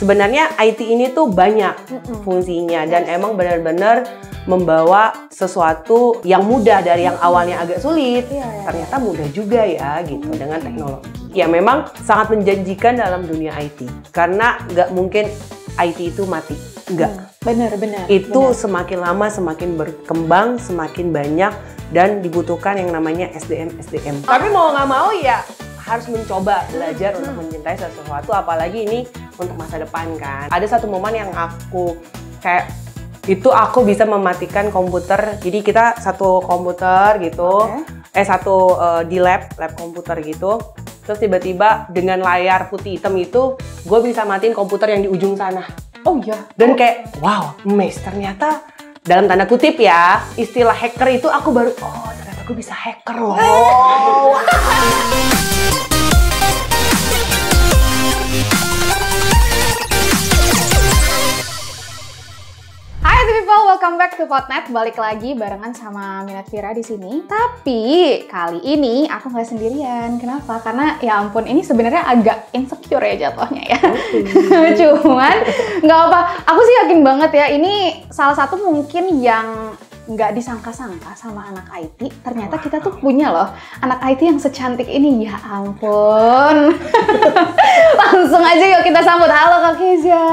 sebenarnya IT ini tuh banyak fungsinya dan emang benar-benar membawa sesuatu yang mudah dari yang awalnya agak sulit, ternyata mudah juga ya gitu dengan teknologi. Ya memang sangat menjanjikan dalam dunia IT karena nggak mungkin IT itu mati, nggak. Benar. Itu semakin lama semakin berkembang, semakin banyak dan dibutuhkan yang namanya SDM. Tapi mau nggak mau ya harus mencoba belajar untuk mencintai sesuatu, apalagi ini untuk masa depan kan. Ada satu momen yang aku kayak itu aku bisa mematikan komputer. Jadi kita satu komputer gitu, di lab komputer gitu. Terus tiba-tiba dengan layar putih hitam itu, gue bisa matiin komputer yang di ujung sana. Oh iya. Dan kayak wow, ternyata dalam tanda kutip ya, istilah hacker itu aku baru ternyata gue bisa hacker loh. Hai people, welcome back to Potnet. Balik lagi barengan sama Minat Vira di sini. Tapi kali ini aku nggak sendirian. Kenapa? Karena ya ampun, ini sebenarnya agak insecure ya jatuhnya ya. Cuman nggak apa. Aku sih yakin banget ya. Ini salah satu mungkin yang nggak disangka-sangka sama anak IT. Ternyata kita tuh punya loh anak IT yang secantik ini. Ya ampun. Langsung aja yuk kita sambut. Halo Kak Keza.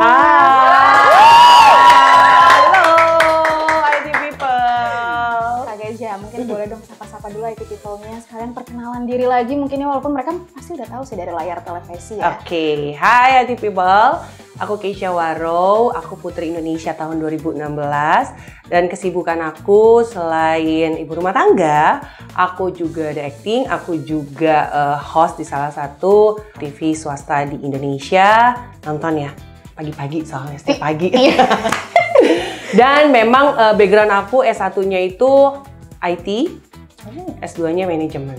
Mungkin boleh dong sapa-sapa dulu IT people-nya, sekalian perkenalan diri lagi mungkin ya, walaupun mereka pasti udah tahu sih dari layar televisi ya. Oke, hai IT people, aku Keisha Warow, aku Putri Indonesia tahun 2016 dan kesibukan aku selain ibu rumah tangga, aku juga ada acting, aku juga host di salah satu TV swasta di Indonesia, nonton ya pagi-pagi soalnya setiap pagi. Dan memang background aku S1-nya itu IT, S2-nya manajemen.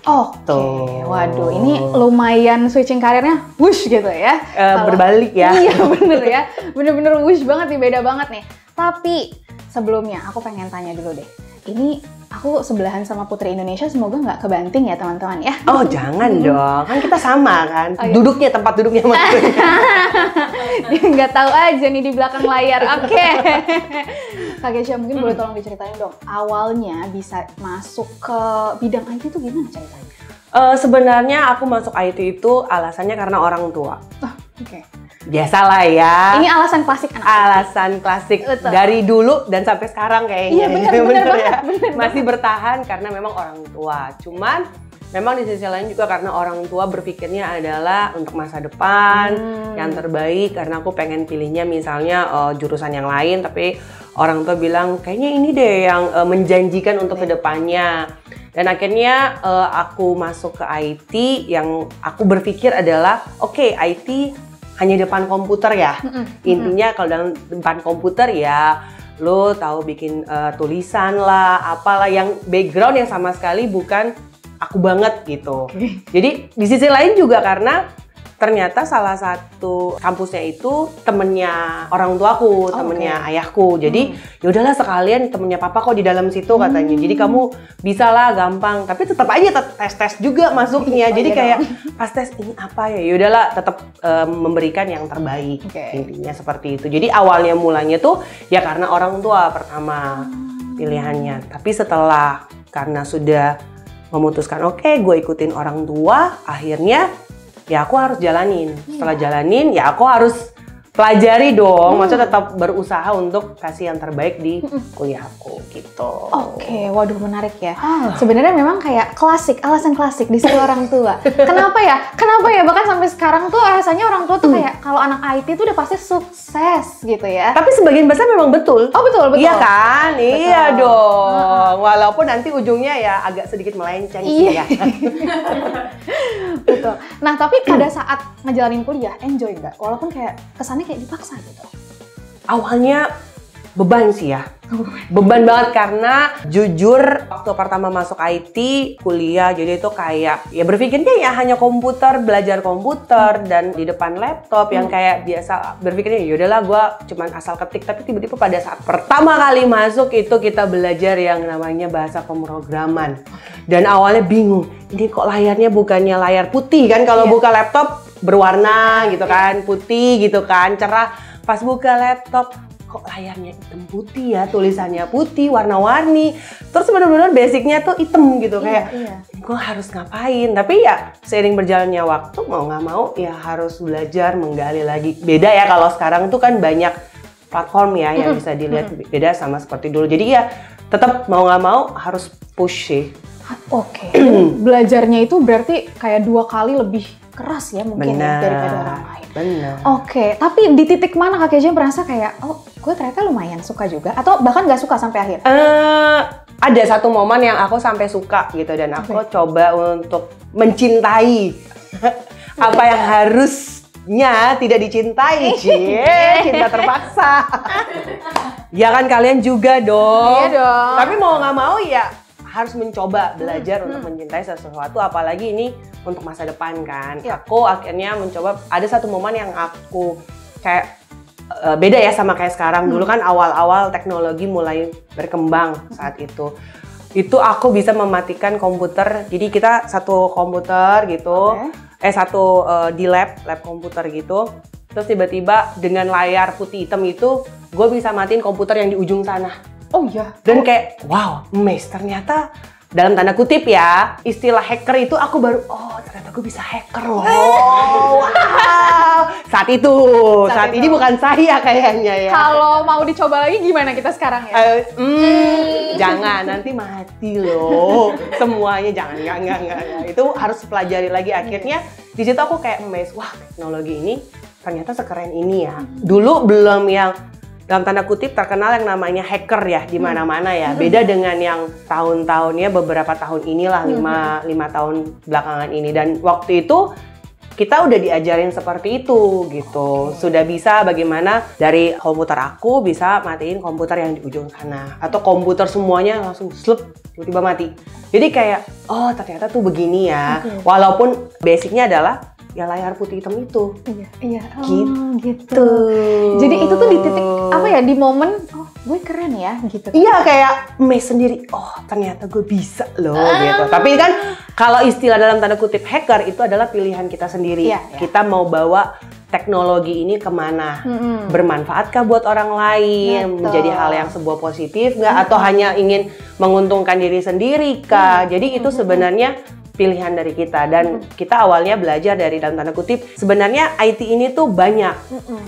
Oke, waduh, ini lumayan switching karirnya, wush gitu ya. Berbalik ya. Iya bener ya, bener-bener wush banget nih, beda banget nih. Tapi sebelumnya aku pengen tanya dulu deh, ini aku sebelahan sama Putri Indonesia, semoga nggak kebanting ya teman-teman ya. Oh jangan dong, kan kita sama kan, duduknya, tempat duduknya maksudnya. Dia nggak tahu aja nih di belakang layar. Oke. Kak Keisha, mungkin boleh tolong diceritain dong, awalnya bisa masuk ke bidang IT itu gimana ceritanya? Sebenarnya aku masuk IT itu alasannya karena orang tua. Oke. Biasalah ya. Ini alasan klasik anak. Alasan klasik. Betul. Dari dulu dan sampai sekarang kayaknya. Iya benar ya. Masih bertahan karena memang orang tua. Cuman memang di sisi lain juga karena orang tua berpikirnya adalah untuk masa depan yang terbaik, karena aku pengen pilihnya misalnya jurusan yang lain, tapi orang tua bilang kayaknya ini deh yang menjanjikan untuk kedepannya. Dan akhirnya aku masuk ke IT yang aku berpikir adalah oke, IT hanya depan komputer ya. Intinya kalau dalam depan komputer ya lo tahu bikin tulisan lah, apalah yang background yang sama sekali bukan aku banget gitu. Jadi di sisi lain juga karena ternyata salah satu kampusnya itu temennya orang tuaku, temennya ayahku. Jadi yaudahlah sekalian temennya papa kok di dalam situ katanya. Jadi kamu bisa lah gampang. Tapi tetap aja tes juga masuknya. Jadi kayak pas tes ini apa ya? Yaudahlah tetap memberikan yang terbaik. Intinya seperti itu. Jadi awalnya mulanya tuh ya karena orang tua pertama pilihannya. Tapi setelah karena sudah memutuskan oke, gue ikutin orang tua, akhirnya ya aku harus jalanin. Setelah jalanin ya aku harus pelajari dong. Maksudnya tetap berusaha untuk kasih yang terbaik di kuliah aku gitu. Oke, waduh menarik ya. Sebenarnya memang kayak klasik, alasan klasik di sisi orang tua. Kenapa ya? Bahkan sampai sekarang tuh rasanya orang tua tuh kayak kalau anak IT tuh udah pasti sukses gitu ya. Tapi sebagian besar memang betul. Oh betul. Iya kan? Betul. Iya dong. Walaupun nanti ujungnya ya agak sedikit melenceng sih ya. Betul. Nah tapi pada saat ngejalanin kuliah, enjoy nggak? Walaupun kayak kesannya kayak dipaksa gitu. Awalnya beban sih ya. Beban banget karena jujur waktu pertama masuk IT kuliah, jadi itu kayak ya berpikirnya ya hanya komputer, belajar komputer dan di depan laptop yang kayak biasa berpikirnya yaudahlah gue cuman asal ketik. Tapi tiba-tiba pada saat pertama kali masuk itu kita belajar yang namanya bahasa pemrograman. Dan awalnya bingung, ini kok layarnya bukannya layar putih kan, kalau buka laptop berwarna gitu kan, putih gitu kan, cerah. Pas buka laptop, kok layarnya hitam putih ya, tulisannya putih, warna-warni. Terus benar-benar basicnya tuh hitam gitu, kayak gue harus ngapain. Tapi ya seiring berjalannya waktu, mau nggak mau ya harus belajar menggali lagi. Beda ya kalau sekarang tuh kan banyak platform ya yang bisa dilihat, beda sama seperti dulu. Jadi ya tetap mau nggak mau harus push sih. Oke. Belajarnya itu berarti kayak 2 kali lebih keras ya mungkin ya, daripada orang lain. Benar. Oke, tapi di titik mana Kak Keja merasa kayak, oh gue ternyata lumayan suka juga, atau bahkan nggak suka sampai akhir? Ada satu momen yang aku sampai suka gitu, dan aku coba untuk mencintai apa yang harusnya tidak dicintai, cinta terpaksa. Ya kan kalian juga dong. Iya dong. Tapi mau nggak mau ya harus mencoba belajar untuk mencintai sesuatu, apalagi ini untuk masa depan kan. Aku akhirnya mencoba, ada satu momen yang aku kayak beda ya sama kayak sekarang. Dulu kan awal-awal teknologi mulai berkembang saat itu. Itu aku bisa mematikan komputer, jadi kita satu komputer gitu, di lab komputer gitu. Terus tiba-tiba dengan layar putih hitam itu, gue bisa matiin komputer yang di ujung sana. Oh iya. Dan kayak, wow, ternyata dalam tanda kutip ya, istilah hacker itu aku baru, oh ternyata gue bisa hacker loh. Wow. Saat ini bukan saya kayaknya ya. Kalau mau dicoba lagi gimana kita sekarang ya? Jangan, nanti mati loh. Semuanya jangan, enggak. Itu harus pelajari lagi. Akhirnya di situ aku kayak amazed, wah teknologi ini ternyata sekeren ini ya. Dulu belum yang dalam tanda kutip terkenal yang namanya hacker ya di mana-mana ya. Beda dengan yang tahun-tahunnya beberapa tahun inilah, 5 tahun belakangan ini. Dan waktu itu kita udah diajarin seperti itu gitu. Sudah bisa bagaimana dari komputer aku bisa matiin komputer yang di ujung sana, atau komputer semuanya langsung slup tiba-tiba mati. Jadi kayak, oh ternyata tuh begini ya. Walaupun basicnya adalah ya layar putih hitam itu. Iya. Gitu. Jadi itu tuh di titik apa ya, di momen, oh gue keren ya gitu. Iya, kayak sendiri, oh ternyata gue bisa loh gitu. Tapi kan kalau istilah dalam tanda kutip hacker itu adalah pilihan kita sendiri. Kita mau bawa teknologi ini kemana? Bermanfaatkah buat orang lain? Menjadi hal yang sebuah positif nggak? Atau hanya ingin menguntungkan diri sendiri kah? Jadi itu sebenarnya pilihan dari kita, dan kita awalnya belajar dari dalam tanda kutip sebenarnya IT ini tuh banyak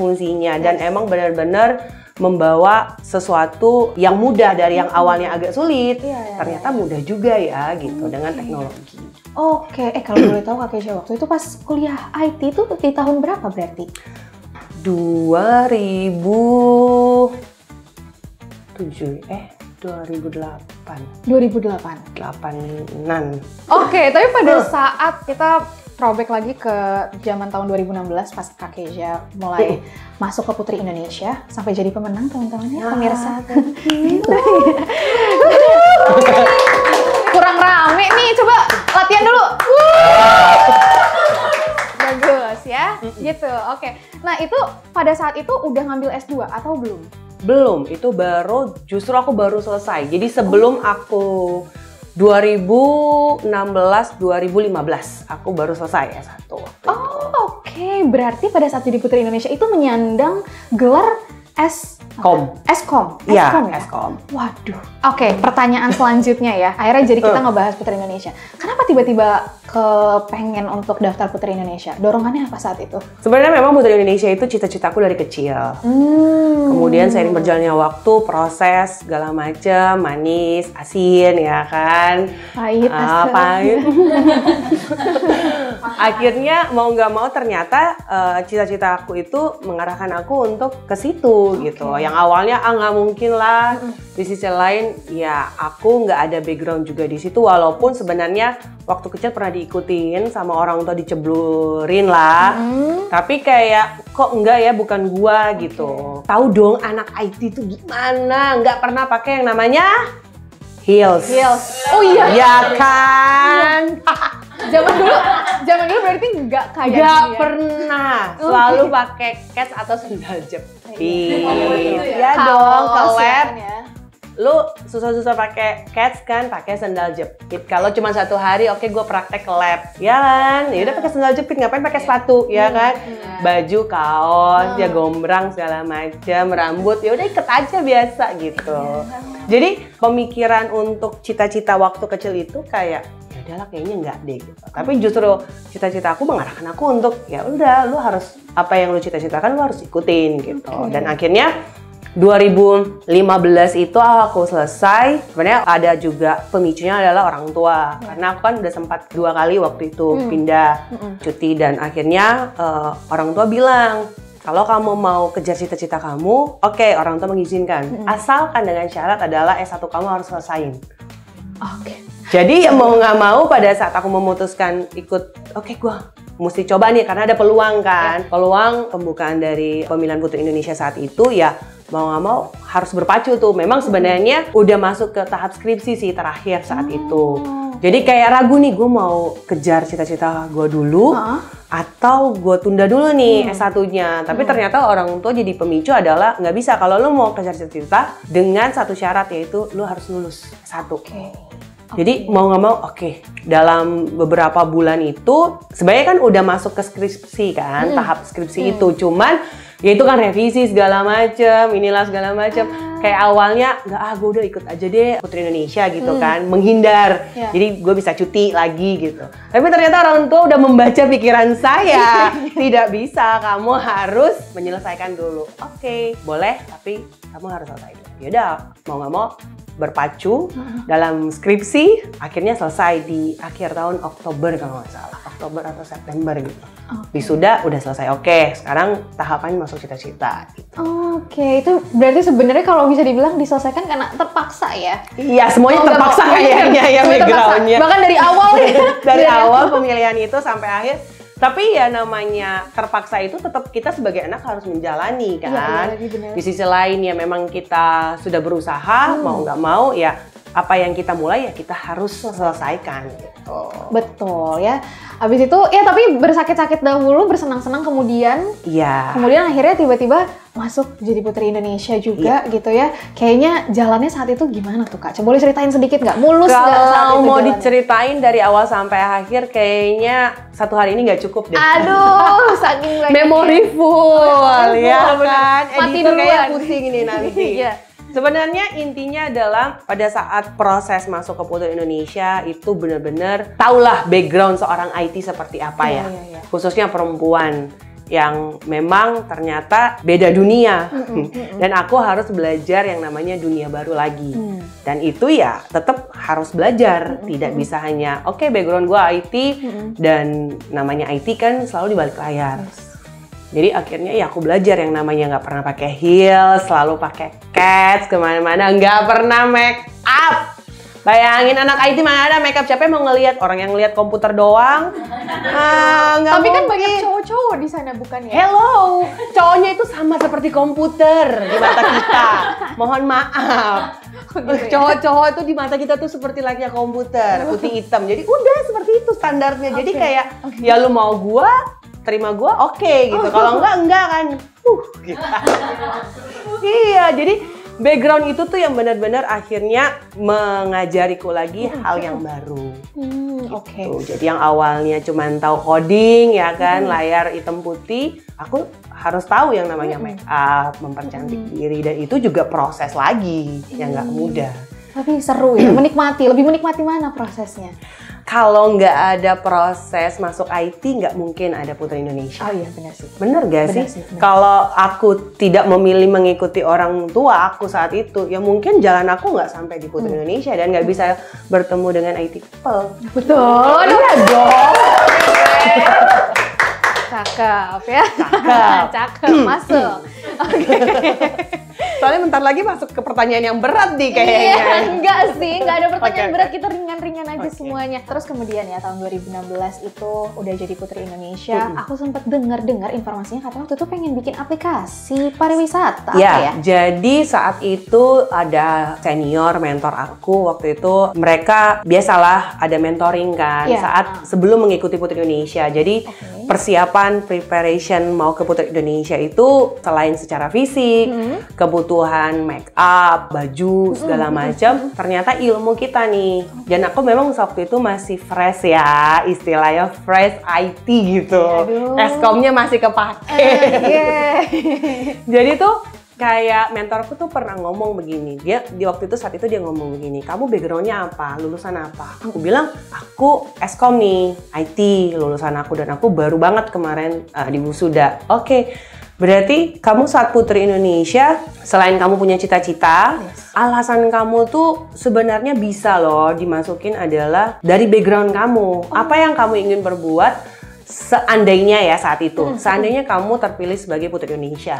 fungsinya, dan emang benar-benar membawa sesuatu yang mudah dari yang awalnya agak sulit, ternyata mudah juga ya gitu dengan teknologi. Oke, kalau boleh tahu Kak Keja waktu itu pas kuliah IT itu di tahun berapa berarti? 2008. 8-an. Oke, tapi pada saat kita throwback lagi ke zaman tahun 2016 pas Kak Keja mulai masuk ke Putri Indonesia sampai jadi pemenang, teman-teman ya, pemirsa. Kurang rame nih, coba latihan dulu. Bagus ya, gitu. Oke. Nah itu pada saat itu udah ngambil S2 atau belum? Belum, itu justru aku baru selesai. Jadi sebelum aku 2016-2015 aku baru selesai S1. Oke. Berarti pada saat jadi Putri Indonesia itu menyandang gelar Eskom. Iya, Eskom. Waduh. Oke, pertanyaan selanjutnya ya. Akhirnya jadi kita ngebahas Putri Indonesia. Kenapa tiba-tiba kepengen untuk daftar Putri Indonesia? Dorongannya apa saat itu? Sebenarnya memang Putri Indonesia itu cita-citaku dari kecil. Kemudian seiring berjalannya waktu, proses segala macam, manis, asin ya kan. Pahit, pahit. Akhirnya mau nggak mau ternyata cita-citaku itu mengarahkan aku untuk ke situ gitu. Yang awalnya nggak mungkin lah. Di sisi lain ya aku nggak ada background juga di situ, walaupun sebenarnya waktu kecil pernah diikutin sama orang tua, diceblurin lah. Tapi kayak kok enggak ya, bukan gua gitu. Tahu dong anak IT itu gimana, nggak pernah pakai yang namanya heels. Oh iya. Ya kan. Zaman dulu berarti nggak kayak nggak pernah, selalu pakai kets atau sandal jepit. Ya dong, ke lab. lu susah-susah pakai cats kan, pakai sandal jepit. Kalau cuma 1 hari, oke gue praktek ke lab, ya kan? Ya udah pakai sandal jepit, ngapain pakai sepatu, ya kan? Baju, kaos, ya gombrang segala macam, rambut, ya udah iket aja biasa gitu. Jadi pemikiran untuk cita-cita waktu kecil itu kayak ya udahlah kayaknya enggak deh gitu. Tapi justru cita-cita aku mengarahkan aku untuk ya udah lu harus apa yang lu cita-citakan lu harus ikutin gitu. Dan akhirnya 2015 itu aku selesai. Sebenarnya ada juga pemicunya adalah orang tua. Karena aku kan udah sempat 2 kali waktu itu pindah cuti dan akhirnya orang tua bilang, kalau kamu mau kejar cita-cita kamu, oke, orang tua mengizinkan. Asalkan dengan syarat adalah S1 kamu harus selesain. Jadi ya mau nggak mau pada saat aku memutuskan ikut, oke, gue mesti coba nih karena ada peluang kan. Peluang pembukaan dari Pemilihan Putri Indonesia saat itu ya mau nggak mau harus berpacu tuh. Memang sebenarnya udah masuk ke tahap skripsi sih terakhir saat itu. Jadi kayak ragu nih, gue mau kejar cita-cita gue dulu atau gue tunda dulu nih S1-nya. Tapi ternyata orang tua jadi pemicu adalah nggak bisa kalau lo mau kejar cita-cita dengan satu syarat yaitu lo harus lulus S1. Jadi mau nggak mau, dalam beberapa bulan itu sebenarnya kan udah masuk ke skripsi kan, tahap skripsi itu. Cuman ya itu kan revisi segala macem, inilah segala macem. Kayak awalnya gue udah ikut aja deh Putri Indonesia gitu kan, menghindar. Jadi gue bisa cuti lagi gitu. Tapi ternyata orang tua udah membaca pikiran saya. Tidak bisa, kamu harus menyelesaikan dulu. Oke, boleh, tapi kamu harus selesai. Yaudah, mau nggak mau berpacu dalam skripsi, akhirnya selesai di akhir tahun Oktober kalau nggak salah, Oktober atau September gitu. Wisuda udah selesai, sekarang tahapannya masuk cita-cita gitu. Itu berarti sebenarnya kalau bisa dibilang diselesaikan karena terpaksa ya? Iya, semuanya terpaksa kayaknya ya background-nya. Bahkan dari awal ya? Dari awal pemilihan itu sampai akhir. Tapi ya namanya terpaksa itu tetap kita sebagai anak harus menjalani kan. Di sisi lain ya memang kita sudah berusaha, mau nggak mau ya apa yang kita mulai ya kita harus selesaikan gitu. Betul ya. Habis itu ya tapi bersakit-sakit dahulu, bersenang-senang kemudian. Kemudian akhirnya tiba-tiba masuk jadi Putri Indonesia juga gitu ya. Kayaknya jalannya saat itu gimana tuh Kak? Coba boleh ceritain sedikit nggak? Mulus nggak saat itu Kalau mau jalannya? diceritain dari awal sampai akhir kayaknya 1 hari ini nggak cukup deh. Aduh, saking banyak. Memory full ya bener. kan. Mati Editor kayak duluan. pusing ini nanti. Sebenarnya intinya adalah pada saat proses masuk ke Putri Indonesia itu benar-benar tahulah background seorang IT seperti apa ya. Khususnya perempuan yang memang ternyata beda dunia. Dan aku harus belajar yang namanya dunia baru lagi. Dan itu ya tetap harus belajar. Tidak bisa hanya background gue IT dan namanya IT kan selalu di balik layar. Jadi akhirnya ya aku belajar yang namanya nggak pernah pakai heels, selalu pakai cats kemana-mana, nggak pernah make up. Bayangin anak IT mana ada make up, siapa yang mau ngelihat orang yang ngelihat komputer doang? Tapi kan banyak cowok-cowok di sana bukan ya? Hello, cowoknya itu sama seperti komputer di mata kita. Mohon maaf. Cowok-cowok itu di mata kita tuh seperti layaknya komputer, putih hitam. Jadi udah seperti itu standarnya. Jadi kayak ya lu mau gua terima gue gitu. Kalau enggak kan gitu. Iya, jadi background itu tuh yang benar-benar akhirnya mengajariku lagi hal yang baru. Gitu. Jadi yang awalnya cuma tahu coding ya kan, layar hitam putih, aku harus tahu yang namanya make up, mempercantik diri, dan itu juga proses lagi yang nggak mudah. Tapi seru ya, lebih menikmati mana prosesnya? Kalau nggak ada proses masuk IT, nggak mungkin ada Putri Indonesia. Oh iya, benar sih. Bener gak sih? Kalau aku tidak memilih mengikuti orang tua aku saat itu, ya mungkin jalan aku nggak sampai di Putri Indonesia dan nggak bisa bertemu dengan IT people. Betul. Iya dong. Cakep ya. Cakep, masuk. Soalnya bentar lagi masuk ke pertanyaan yang berat nih kayaknya. Iya, enggak sih, enggak ada pertanyaan berat, kita ringan-ringan aja semuanya. Terus kemudian ya tahun 2016 itu udah jadi Putri Indonesia. Aku sempat dengar informasinya katanya waktu itu pengen bikin aplikasi pariwisata. Ya, jadi saat itu ada senior mentor aku waktu itu, mereka biasalah ada mentoring kan saat sebelum mengikuti Putri Indonesia. Jadi persiapan, preparation mau ke Putri Indonesia itu selain secara fisik, kebutuhan make up, baju, segala macam, ternyata ilmu kita nih. Dan aku memang waktu itu masih fresh ya, istilahnya fresh IT gitu. Eskomnya masih kepake. Jadi tuh kayak mentorku tuh pernah ngomong begini, dia di waktu itu saat itu dia ngomong begini, kamu backgroundnya apa, lulusan apa? Aku bilang aku Eskom nih, IT lulusan aku, dan aku baru banget kemarin di wisuda. Oke, berarti kamu saat Putri Indonesia selain kamu punya cita-cita, alasan kamu tuh sebenarnya bisa loh dimasukin adalah dari background kamu. Apa yang kamu ingin berbuat seandainya ya saat itu, seandainya kamu terpilih sebagai Putri Indonesia.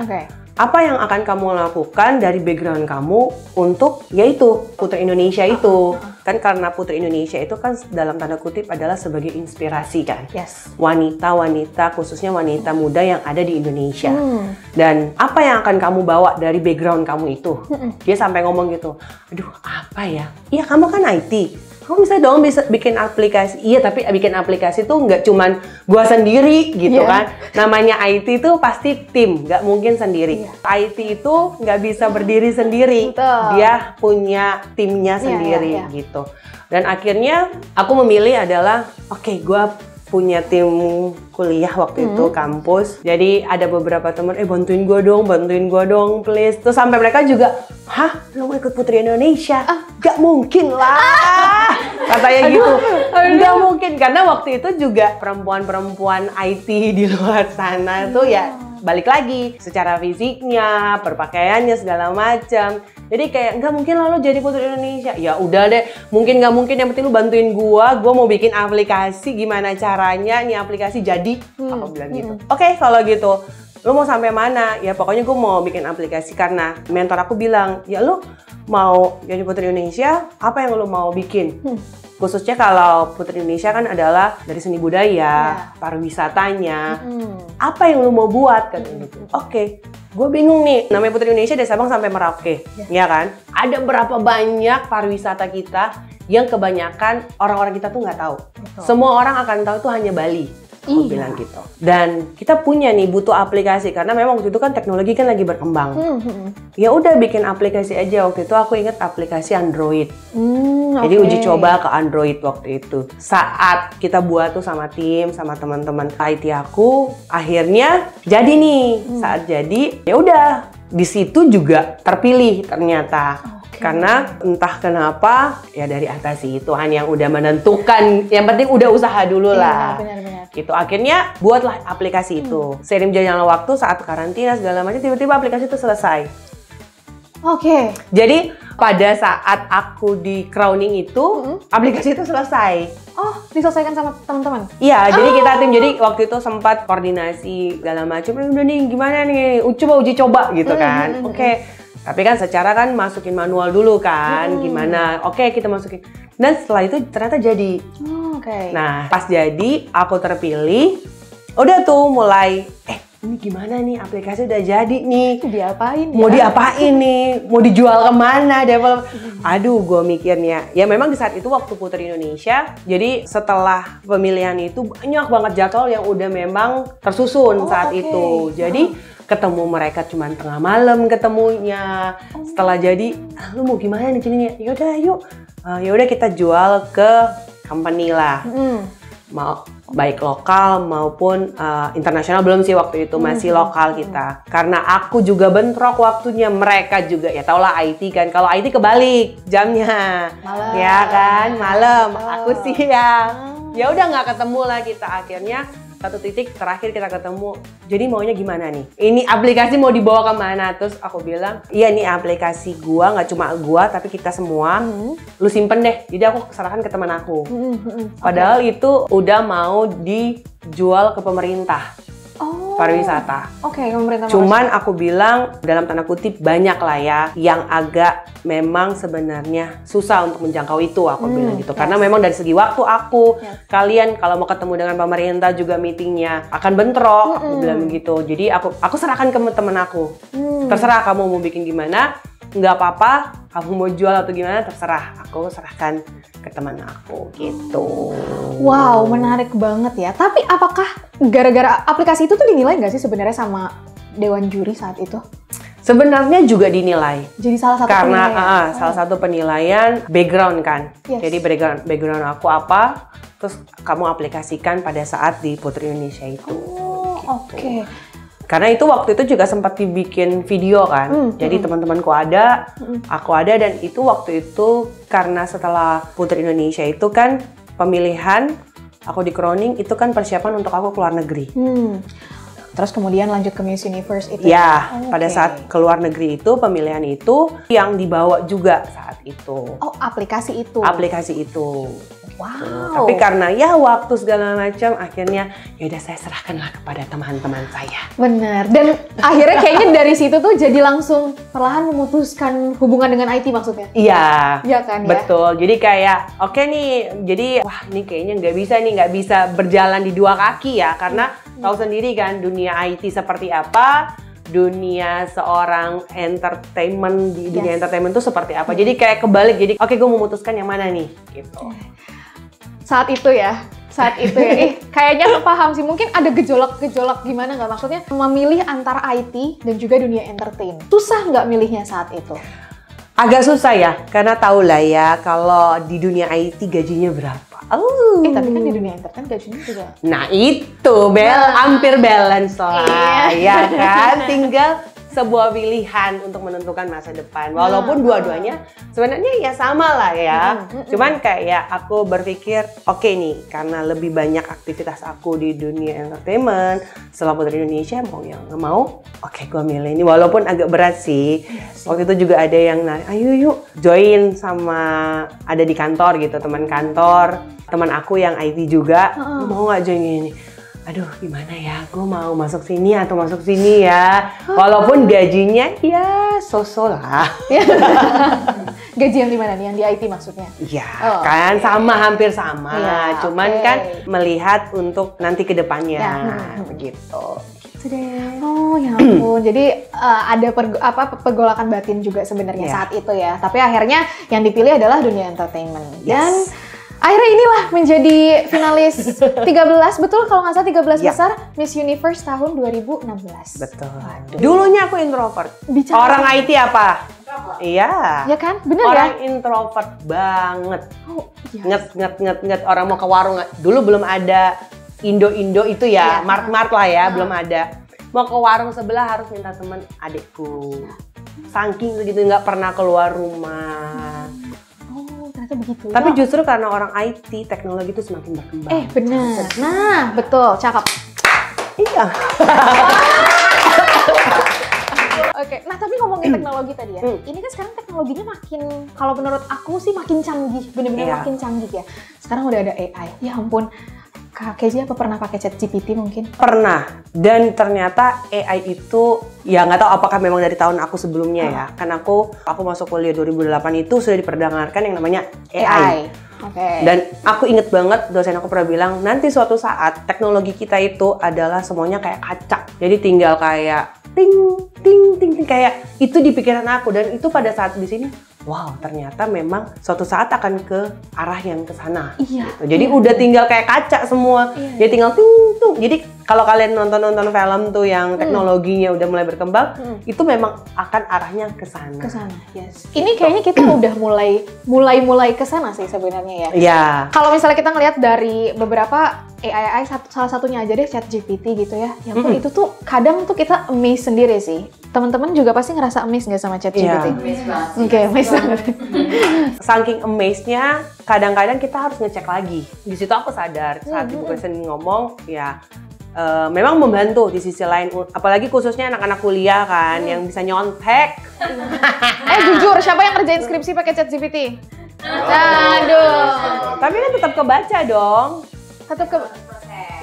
Apa yang akan kamu lakukan dari background kamu untuk yaitu Putri Indonesia itu. Kan karena Putri Indonesia itu kan dalam tanda kutip adalah sebagai inspirasi kan. Wanita-wanita, khususnya wanita muda yang ada di Indonesia. Dan apa yang akan kamu bawa dari background kamu itu. Dia sampai ngomong gitu, aduh apa ya? Iya kamu kan IT. Kamu bisa dong bisa bikin aplikasi. Iya, tapi bikin aplikasi tuh nggak cuman gua sendiri gitu kan. Namanya IT itu pasti tim, nggak mungkin sendiri. IT itu nggak bisa berdiri sendiri. Dia punya timnya sendiri gitu. Dan akhirnya aku memilih adalah oke, gua punya tim kuliah waktu itu kampus. Jadi ada beberapa teman, bantuin gua dong please. Terus sampai mereka juga, hah lo mau ikut Putri Indonesia? Gak mungkin lah. Katanya gitu. Gak mungkin, karena waktu itu juga perempuan-perempuan IT di luar sana tuh ya balik lagi secara fisiknya, berpakaiannya segala macam. Jadi kayak nggak mungkin lah lo jadi Putri Indonesia. Ya udah deh, mungkin nggak mungkin, yang penting lo bantuin gua mau bikin aplikasi, gimana caranya nih aplikasi jadi. Aku bilang gitu. Oke, kalau gitu lo mau sampai mana? Ya pokoknya gua mau bikin aplikasi, karena mentor aku bilang, ya lo mau jadi Putri Indonesia, apa yang lo mau bikin? Khususnya kalau Putri Indonesia kan adalah dari seni budaya, pariwisatanya. Apa yang lo mau buat? Katanya gitu. Oke, gue bingung nih. Namanya Putri Indonesia dari Sabang sampai Merauke, ya kan? Ada berapa banyak pariwisata kita yang kebanyakan orang-orang kita tuh nggak tahu. Semua orang akan tahu tuh hanya Bali. Aku bilang gitu. Dan kita punya nih butuh aplikasi, karena memang waktu itu kan teknologi kan lagi berkembang. Ya udah bikin aplikasi aja. Waktu itu aku ingat aplikasi Android. Jadi uji coba ke Android waktu itu. Saat kita buat tuh sama tim, sama teman-teman IT aku, akhirnya jadi nih. Saat jadi, ya udah di situ juga terpilih ternyata. Karena entah kenapa ya dari atas sih Tuhan yang udah menentukan, yang penting udah usaha dulu lah. Benar-benar. Gitu. Akhirnya buatlah aplikasi itu. Seiring berjalannya waktu, saat karantina segala macam, tiba-tiba aplikasi itu selesai. Jadi pada saat aku di crowning itu, aplikasi itu selesai. Oh, diselesaikan sama teman-teman? Iya, jadi kita tim, jadi waktu itu sempat koordinasi segala macam. Udah nih gimana nih, uji coba gitu kan. Tapi kan secara kan masukin manual dulu kan, gimana? Kita masukin. Dan setelah itu ternyata jadi. Nah, pas jadi aku terpilih, udah tuh mulai, ini gimana nih, aplikasi udah jadi nih. Mau diapain nih? Mau dijual kemana? Aduh, gue mikirnya. Ya memang di saat itu waktu Putri Indonesia, jadi setelah pemilihan itu banyak banget jadwal yang udah memang tersusun saat itu. Jadi ketemu mereka cuman tengah malam ketemunya. Setelah jadi, lu mau gimana nih jadinya? Yaudah kita jual ke company lah. Mau baik lokal maupun internasional, belum sih waktu itu, masih lokal kita. Karena aku juga bentrok waktunya, mereka juga ya tau lah IT kan. Kalau IT kebalik jamnya, ya kan malam, aku siang. Ya udah nggak ketemu lah kita. Akhirnya satu titik terakhir kita ketemu, jadi maunya gimana nih? Ini aplikasi mau dibawa kemana? Terus aku bilang, iya nih aplikasi gua, nggak cuma gua tapi kita semua, lu simpen deh. Jadi aku serahkan ke teman aku. Padahal itu udah mau dijual ke pemerintah. Pariwisata. Pemerintah. Cuman aku bilang dalam tanda kutip banyak lah ya yang agak memang sebenarnya susah untuk menjangkau itu, aku bilang gitu. Karena memang dari segi waktu kalian kalau mau ketemu dengan pemerintah juga meetingnya akan bentrok, aku bilang gitu. Jadi aku serahkan ke temen aku. Terserah kamu mau bikin gimana, nggak apa-apa. kamu mau jual atau gimana terserah, aku serahkan ke teman aku gitu. Wow, menarik banget ya. Tapi apakah gara-gara aplikasi itu tuh dinilai nggak sih sebenarnya sama dewan juri saat itu? Sebenarnya juga dinilai. Jadi salah satu karena penilaian. Salah satu penilaian background kan. Yes. Jadi background aku apa, terus kamu aplikasikan pada saat di Putri Indonesia itu. Oh, oke. Karena itu waktu itu juga sempat dibikin video kan. Jadi teman-temanku ada, aku ada, dan itu waktu itu karena setelah Putri Indonesia itu kan pemilihan aku di Kroning itu kan persiapan untuk aku keluar negeri. Terus kemudian lanjut ke Miss Universe itu. Ya, pada saat keluar negeri itu pemilihan itu yang dibawa juga saat itu. Oh, aplikasi itu. Aplikasi itu. Wow. Tapi karena ya waktu segala macam, akhirnya ya udah saya serahkanlah kepada teman-teman saya. Bener. Dan akhirnya kayaknya dari situ tuh jadi langsung perlahan memutuskan hubungan dengan IT maksudnya. Iya. Iya kan ya. Betul. Jadi kayak oke nih. Jadi wah ini kayaknya nggak bisa berjalan di dua kaki ya, karena tahu sendiri kan dunia IT seperti apa. Dunia seorang entertainment di dunia entertainment itu seperti apa. Jadi kayak kebalik. Jadi oke, gue memutuskan yang mana nih gitu. Saat itu ya. Kayaknya paham sih. Mungkin ada gejolak gimana nggak? Maksudnya memilih antara IT dan juga dunia entertain. Susah nggak milihnya saat itu? Agak susah ya, karena tau lah ya kalau di dunia IT gajinya berapa. Tapi kan di dunia entertain gajinya juga. Nah itu, hampir balance lah, ya kan? Tinggal sebuah pilihan untuk menentukan masa depan. Walaupun dua-duanya sebenarnya ya sama lah ya. Cuman kayak aku berpikir, oke nih, karena lebih banyak aktivitas aku di dunia entertainment setelah Putri Indonesia, mau yang nggak mau, oke gue milih ini. Walaupun agak berat sih. Waktu itu juga ada yang narik, ayo yuk join sama ada di kantor gitu, teman kantor, teman aku yang IT juga, mau nggak join ini? Aduh gimana ya, gue mau masuk sini atau masuk sini ya. Walaupun gajinya ya so-so lah. Gaji yang di mana nih? Yang di IT maksudnya? Iya, kan hampir sama. Cuman kan melihat untuk nanti ke depannya begitu. Oh ya ampun, jadi ada pergolakan batin juga sebenarnya saat itu ya. Tapi akhirnya yang dipilih adalah dunia entertainment. Dan akhirnya inilah menjadi finalis 13, betul kalau nggak salah 13 besar Miss Universe tahun 2016. Betul. Dulunya aku introvert. Orang IT apa? Iya. Ya kan? Bener orang ya? Introvert banget. Oh, iya. Nget. Orang mau ke warung. Dulu belum ada Indo itu ya. Mart lah ya. Belum ada. Mau ke warung sebelah harus minta teman adikku. Saking segitu nggak pernah keluar rumah. Ternyata begitu. Tapi justru karena orang IT, teknologi itu semakin berkembang. Benar. Nah, betul, cakep. Iya. Oke, nah tapi ngomongin teknologi tadi ya, ini kan sekarang teknologinya makin, kalau menurut aku sih makin canggih, bener-bener makin canggih ya. Sekarang udah ada AI, ya ampun. Kak Keji apa pernah pakai ChatGPT mungkin? Pernah, dan ternyata AI itu ya nggak tahu apakah memang dari tahun aku sebelumnya ya. Kan aku masuk kuliah 2008 itu sudah diperdengarkan yang namanya AI. Dan aku inget banget dosen aku pernah bilang nanti suatu saat teknologi kita itu adalah semuanya kayak kaca. Jadi tinggal kayak ting kayak itu di pikiran aku, dan itu pada saat di sini wow, ternyata memang suatu saat akan ke arah yang ke sana. Gitu. Jadi udah tinggal kayak kaca semua. Jadi tinggal ting. Jadi kalau kalian nonton film tuh yang teknologinya udah mulai berkembang, itu memang akan arahnya ke sana. Ke sana, yes. Ini kayaknya kita udah mulai ke sana sih sebenarnya ya. Iya. Kalau misalnya kita ngelihat dari beberapa AI salah satunya aja deh ChatGPT gitu ya. Ya pun itu tuh kadang tuh kita amazed sendiri sih. Teman-teman juga pasti ngerasa amazed nggak sama ChatGPT? Oke, amazed banget. Saking amazed-nya, kadang-kadang kita harus ngecek lagi. Di situ aku sadar saat Ibu Kristen ngomong, ya memang membantu di sisi lain. Apalagi khususnya anak-anak kuliah kan, yang bisa nyontek. Jujur, siapa yang ngerjain skripsi pakai ChatGPT? Aduh. Tapi kan tetap kebaca dong. Tetap ke...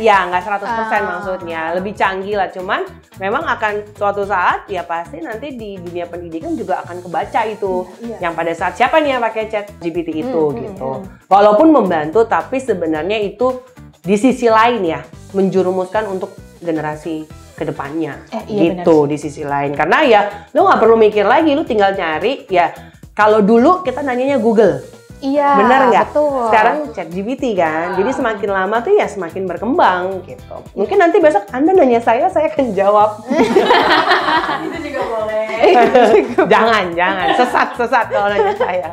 Ya, nggak 100% maksudnya. Lebih canggih lah. Cuman memang akan suatu saat, ya pasti nanti di dunia pendidikan juga akan kebaca itu. Yang pada saat siapa nih yang pakai GPT itu gitu. Walaupun membantu, tapi sebenarnya itu di sisi lain ya, menjurumuskan untuk generasi kedepannya. Gitu di sisi lain. Karena ya, lo nggak perlu mikir lagi, lo tinggal nyari ya. Kalau dulu kita nanyanya Google. Iya, bener nggak? Betul. Sekarang ChatGPT kan, jadi semakin lama tuh ya semakin berkembang gitu. Mungkin nanti besok Anda nanya saya akan jawab. Itu juga boleh. jangan, sesat kalau nanya saya.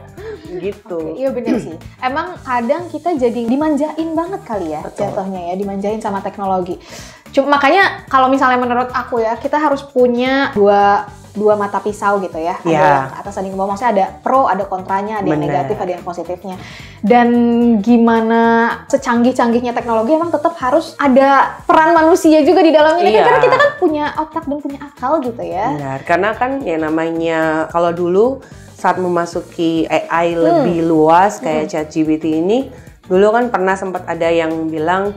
Gitu. Iya bener sih. Emang kadang kita jadi dimanjain banget kali ya. Betul. Jatuhnya ya, dimanjain sama teknologi. Cuma makanya kalau misalnya menurut aku ya, kita harus punya dua mata pisau gitu ya. Ada yang ke atas, ada yang ke bawah. Maksudnya ada pro, ada kontranya, ada yang negatif, ada yang positifnya. Dan gimana secanggih-canggihnya teknologi emang tetap harus ada peran manusia juga di dalamnya. Iya. Karena kita kan punya otak dan punya akal gitu ya. Benar, karena kan yang namanya kalau dulu saat memasuki AI lebih luas kayak ChatGPT ini, dulu kan pernah sempat ada yang bilang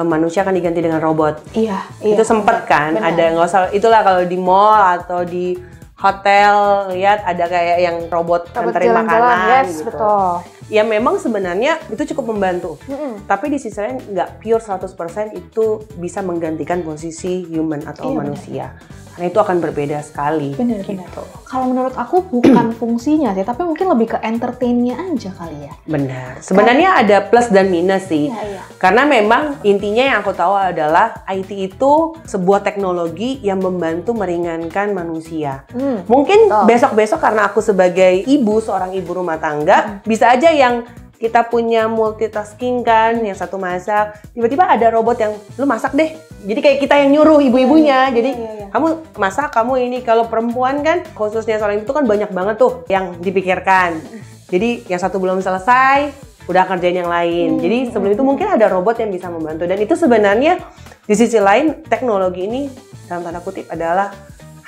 manusia akan diganti dengan robot. Iya. Itu sempet kan, benar. ada nggak usah itulah kalau di mall atau di hotel lihat ada kayak yang robot nganterin makanan yes, gitu. Betul. Ya memang sebenarnya itu cukup membantu. Tapi di sisi lain nggak pure 100% itu bisa menggantikan posisi human atau manusia. Karena itu akan berbeda sekali. Benar-benar. Kalau menurut aku bukan fungsinya sih, tapi mungkin lebih ke entertain-nya aja kali ya. Benar. Sebenarnya ada plus dan minus sih. Iya. Karena memang intinya yang aku tahu adalah IT itu sebuah teknologi yang membantu meringankan manusia. Mungkin besok-besok karena aku sebagai seorang ibu rumah tangga, bisa aja yang kita punya multitasking kan, yang satu masak, tiba-tiba ada robot yang lu masak deh. Jadi kayak kita yang nyuruh ibu-ibunya. Jadi kamu masak, kamu ini. Kalau perempuan kan khususnya soal itu kan banyak banget tuh yang dipikirkan. Jadi yang satu belum selesai, udah kerjain yang lain. Jadi sebelum itu mungkin ada robot yang bisa membantu. Dan itu sebenarnya di sisi lain teknologi ini dalam tanda kutip adalah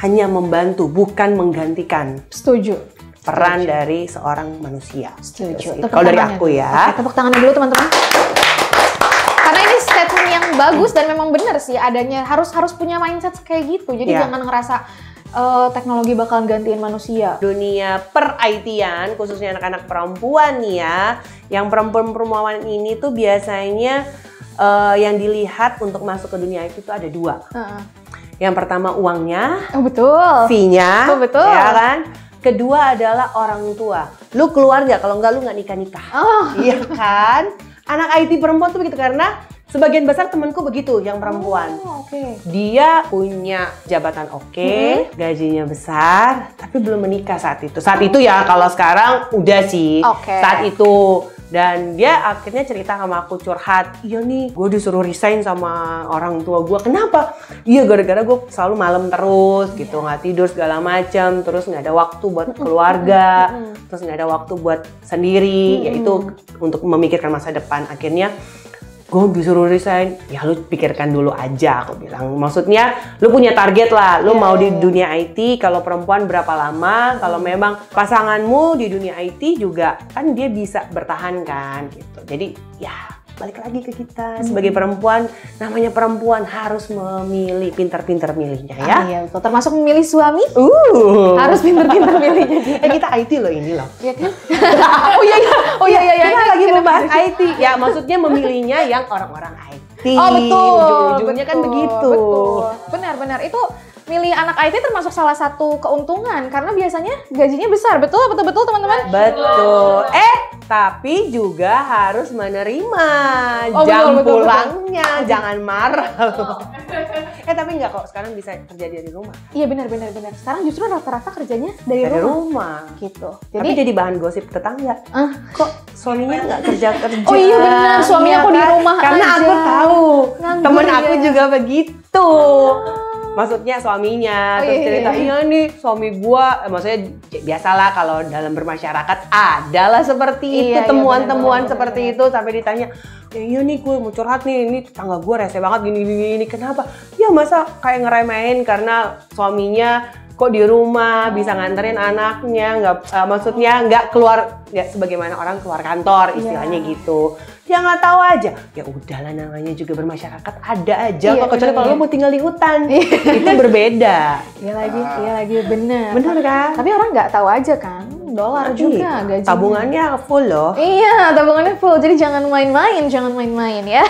hanya membantu, bukan menggantikan. Setuju. Peran dari seorang manusia. Setuju. Kalau dari aku ya. Oke, tepuk tangannya dulu teman-teman. Karena ini statement yang bagus dan memang benar sih adanya harus punya mindset kayak gitu. Jadi jangan ngerasa teknologi bakalan gantiin manusia. Dunia per-IT-an, khususnya anak-anak perempuan nih ya, yang perempuan-perempuan ini tuh biasanya yang dilihat untuk masuk ke dunia IT itu ada dua. Yang pertama uangnya, betul. fee-nya, betul. Ya kan? Kedua adalah orang tua. Lu keluar nggak? Kalau nggak lu nggak nikah-nikah. Iya kan? Anak IT perempuan tuh begitu karena sebagian besar temanku begitu yang perempuan. Dia punya jabatan gajinya besar, tapi belum menikah saat itu. Saat itu ya, kalau sekarang udah sih. Saat itu. Dan dia akhirnya cerita sama aku, curhat. Iya nih, gue disuruh resign sama orang tua gue. Kenapa? Iya, gara-gara gue selalu malam terus gitu, nggak tidur segala macam. Terus nggak ada waktu buat keluarga. Terus nggak ada waktu buat sendiri, yaitu untuk memikirkan masa depan. Akhirnya gue disuruh resign, ya lu pikirkan dulu aja, aku bilang. Maksudnya lu punya target lah, lu mau di dunia IT, kalau perempuan berapa lama, kalau memang pasanganmu di dunia IT juga kan dia bisa bertahan kan gitu. Jadi ya balik lagi ke kita sebagai perempuan, namanya perempuan harus memilih, pintar-pintar milihnya ya. Iya betul, termasuk memilih suami. Harus pintar-pintar milihnya. Kita IT loh ini loh. Iya kan? Oh iya. Kita lagi membahas IT. Ya maksudnya memilihnya yang orang-orang IT. Oh betul. Ujung-ujungnya kan begitu. Betul. Benar. Itu milih anak IT termasuk salah satu keuntungan karena biasanya gajinya besar. Betul teman-teman? Betul. Tapi juga harus menerima jam betul. pulangnya, jangan marah. Tapi enggak kok, sekarang bisa terjadi dari rumah. Iya benar. Sekarang justru rata-rata kerjanya dari rumah. Gitu. Tapi jadi bahan gosip tetangga. Kok suaminya nggak kerja? Oh iya benar, suaminya kok di rumah karena aja. aku tahu, temen ya. aku juga begitu. Maksudnya suaminya, terus cerita, iya nih suami gua, maksudnya biasalah kalau dalam bermasyarakat adalah seperti itu, temuan-temuan seperti itu, sampai ditanya, iya nih gue mau curhat nih, ini tetangga gue rese banget gini, kenapa? Ya masa kayak ngeremehin karena suaminya kok di rumah bisa nganterin anaknya, maksudnya nggak keluar, nggak sebagaimana orang keluar kantor istilahnya gitu. Ya nggak tahu aja, ya udahlah namanya juga bermasyarakat ada aja kok, kecuali kalau lo mau tinggal di hutan itu berbeda. Iya lagi bener kan? Tapi orang nggak tahu aja kan, dolar juga gajinya. Tabungannya full loh. Iya, tabungannya full, jadi jangan main-main ya.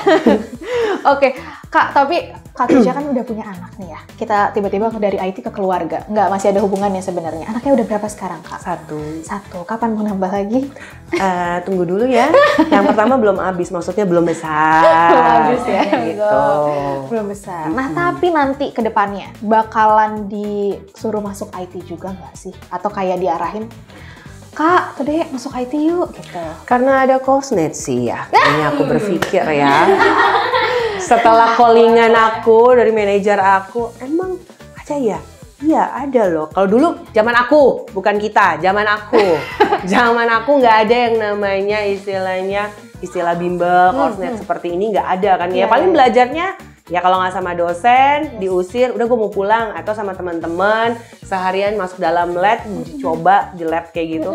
Oke, Kak, tapi Kak Keisha kan udah punya anak nih ya. Kita tiba-tiba dari IT ke keluarga. Nggak, masih ada hubungannya sebenarnya. Anaknya udah berapa sekarang, Kak? Satu. Kapan mau nambah lagi? Tunggu dulu ya. Yang pertama belum habis, maksudnya belum besar. Belum habis ya. Gitu. Belum besar. Nah, tapi nanti ke depannya bakalan disuruh masuk IT juga nggak sih? Atau kayak diarahin, Kak, Tede masuk IT yuk, gitu. Karena ada Cosnet sih ya, kayaknya aku berpikir ya. Setelah callingan aku dari manajer aku, emang aja ya? Iya ada loh. Kalau dulu zaman aku, bukan kita, zaman aku. Zaman aku nggak ada yang namanya istilah bimbel, Cosnet seperti ini nggak ada kan. Ya paling belajarnya ya kalau nggak sama dosen, diusir, udah gue mau pulang. Atau sama teman-teman, seharian masuk dalam lab, coba di lab kayak gitu.